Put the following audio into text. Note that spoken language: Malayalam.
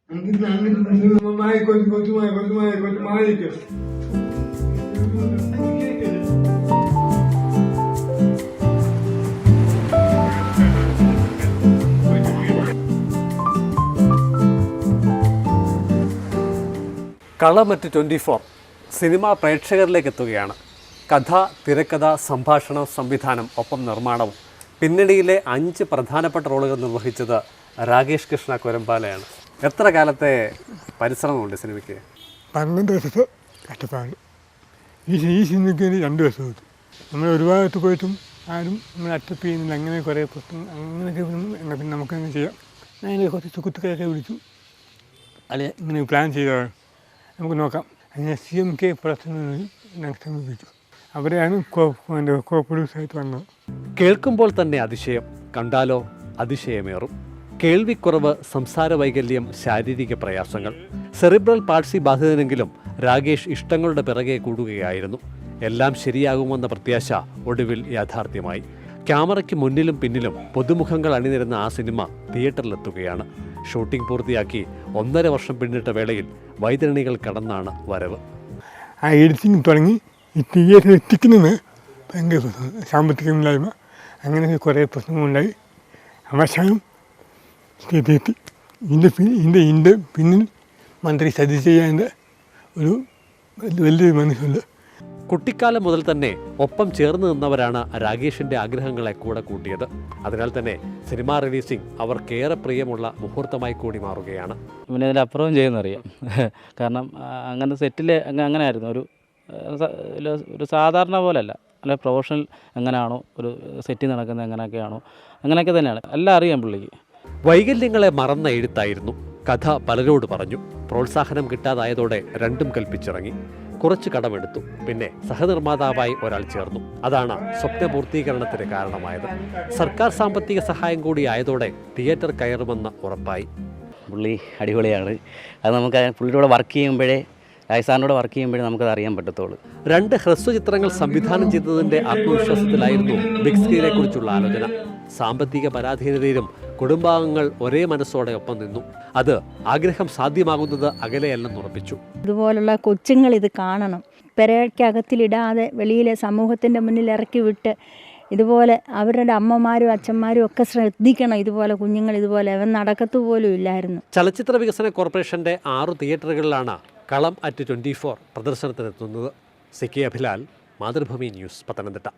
കളമറ്റ് 24 സിനിമാ പ്രേക്ഷകരിലേക്ക് എത്തുകയാണ്. കഥ, തിരക്കഥ, സംഭാഷണം, സംവിധാനം, ഒപ്പം നിർമ്മാണവും. പിന്നണിയിലെ 5 പ്രധാനപ്പെട്ട റോളുകൾ നിർവഹിച്ചത് രാകേഷ് കൃഷ്ണ കൊരമ്പാലയാണ്. എത്ര കാലത്തെ പരിശ്രമമുണ്ട് സിനിമയ്ക്ക്? 12 വർഷത്തെ കഷ്ടപ്പാട്. ഈ സിനിമയ്ക്ക് 2 വർഷം കിട്ടും. നമ്മൾ ഒരുപാട് പോയിട്ടും ആരും നമ്മൾ അക്സെപ്റ്റ് ചെയ്യുന്നില്ല. അങ്ങനെ കുറേ പ്രശ്നം അങ്ങനെയൊക്കെ എന്നാൽ പിന്നെ നമുക്കങ്ങനെ ചെയ്യാം. ഞാൻ കുറച്ച് സുഹൃത്തുക്കളൊക്കെ വിളിച്ചു, അല്ലെ ഇങ്ങനെ പ്ലാൻ ചെയ്തതാണ്, നമുക്ക് നോക്കാം. അങ്ങനെ CMK പ്രൊഡക്ഷനിൽ ഞാൻ സമീപിച്ചു. അവരെയാണ് കോ പ്രൊഡ്യൂസറായിട്ട് വന്നത്. കേൾക്കുമ്പോൾ തന്നെ അതിശയം, കണ്ടാലോ അതിശയമേറും. കേൾവിക്കുറവ്, സംസാര വൈകല്യം, ശാരീരിക പ്രയാസങ്ങൾ. സെറിബ്രൽ പാൾസി ബാധിതനെങ്കിലും രാകേഷ് ഇഷ്ടങ്ങളുടെ പിറകെ കൂടുകയായിരുന്നു. എല്ലാം ശരിയാകുമെന്ന പ്രത്യാശ ഒടുവിൽ യാഥാർത്ഥ്യമായി. ക്യാമറയ്ക്ക് മുന്നിലും പിന്നിലും പുതുമുഖങ്ങൾ അണിനിരുന്ന ആ സിനിമ തിയേറ്ററിലെത്തുകയാണ്. ഷൂട്ടിംഗ് പൂർത്തിയാക്കി 1.5 വർഷം പിന്നിട്ട വേളയിൽ വൈതരണികൾ കടന്നാണ് വരവ്. ആ എഡിറ്റിംഗ് തുടങ്ങി ഈ തിയേറ്ററിൽ എത്തിക്കുന്നത് ഭയങ്കര പ്രശ്നം, സാമ്പത്തികമില്ലായ്മ, അങ്ങനെ കുറേ പ്രശ്നങ്ങളുണ്ടായി. അവസാനം എത്തി. ഇതിൻ്റെ പിന്നിൽ മന്ത്രി സതീശ് ചെയ്യാൻ്റെ ഒരു വലിയൊരു മനസ്സുണ്ട്. കുട്ടിക്കാലം മുതൽ തന്നെ ഒപ്പം ചേർന്ന് നിന്നവരാണ് രാകേഷിൻ്റെ ആഗ്രഹങ്ങളെ കൂടെ കൂട്ടിയത്. അതിനാൽ തന്നെ സിനിമാ റിലീസിംഗ് അവർക്കേറെ പ്രിയമുള്ള മുഹൂർത്തമായി കൂടി മാറുകയാണ്. പിന്നെ ഇതിലപ്പുറവും ചെയ്യുന്നറിയാം. കാരണം അങ്ങനെ സെറ്റിൽ അങ്ങനെ ആയിരുന്നു. ഒരു സാധാരണ പോലെയല്ല, അല്ല പ്രൊഫഷണൽ എങ്ങനെയാണോ ഒരു സെറ്റിൽ നടക്കുന്നത് എങ്ങനെയൊക്കെയാണോ അങ്ങനെയൊക്കെ തന്നെയാണ്. എല്ലാം അറിയാം പുള്ളിക്ക്. വൈകല്യങ്ങളെ മറന്ന എഴുത്തായിരുന്നു. കഥ പലരോട് പറഞ്ഞു. പ്രോത്സാഹനം കിട്ടാതായതോടെ രണ്ടും കൽപ്പിച്ചിറങ്ങി. കുറച്ച് കടമെടുത്തു. പിന്നെ സഹനിർമ്മാതാവായി ഒരാൾ ചേർന്നു. അതാണ് സ്വപ്നപൂർത്തീകരണത്തിന് കാരണമായത്. സർക്കാർ സാമ്പത്തിക സഹായം കൂടി ആയതോടെ തിയേറ്റർ കയറുമെന്ന് ഉറപ്പായി. പുള്ളി അടിപൊളിയാണ്. അത് നമുക്ക് പുള്ളിയോട് വർക്ക് ചെയ്യുമ്പോഴേ, രാജസാറിനോട് വർക്ക് ചെയ്യുമ്പോഴേ നമുക്കത് അറിയാൻ പറ്റത്തുള്ളൂ. 2 ഹ്രസ്വചിത്രങ്ങൾ സംവിധാനം ചെയ്തതിൻ്റെ ആത്മവിശ്വാസത്തിലായിരുന്നു ബിഗ് സ്ക്രീനെ കുറിച്ചുള്ള ആലോചന. സാമ്പത്തിക പരാധീനതയിലും കുടുംബാംഗങ്ങൾ ഒരേ മനസ്സോടെ ഒപ്പം നിന്നു. അത് ആഗ്രഹം സാധ്യമാകുന്നത് അകലെയല്ലെന്നുറപ്പിച്ചു. ഇതുപോലുള്ള കൊച്ചുങ്ങൾ ഇത് കാണണം. പെരയ്ക്കകത്തിലിടാതെ വെളിയിലെ സമൂഹത്തിൻ്റെ മുന്നിൽ ഇറക്കി വിട്ട് ഇതുപോലെ അവരുടെ അമ്മമാരും അച്ഛന്മാരും ഒക്കെ ശ്രദ്ധിക്കണം. ഇതുപോലെ കുഞ്ഞുങ്ങൾ ഇതുപോലെ അവൻ നടക്കത്തു പോലും ഇല്ലായിരുന്നു. ചലച്ചിത്ര വികസന കോർപ്പറേഷൻ്റെ 6 തിയേറ്ററുകളിലാണ് കളമറ്റ് 24 പ്രദർശനത്തിനെത്തുന്നത്. CK Abhilal, Mathrubhumi news, Pathanamthitta.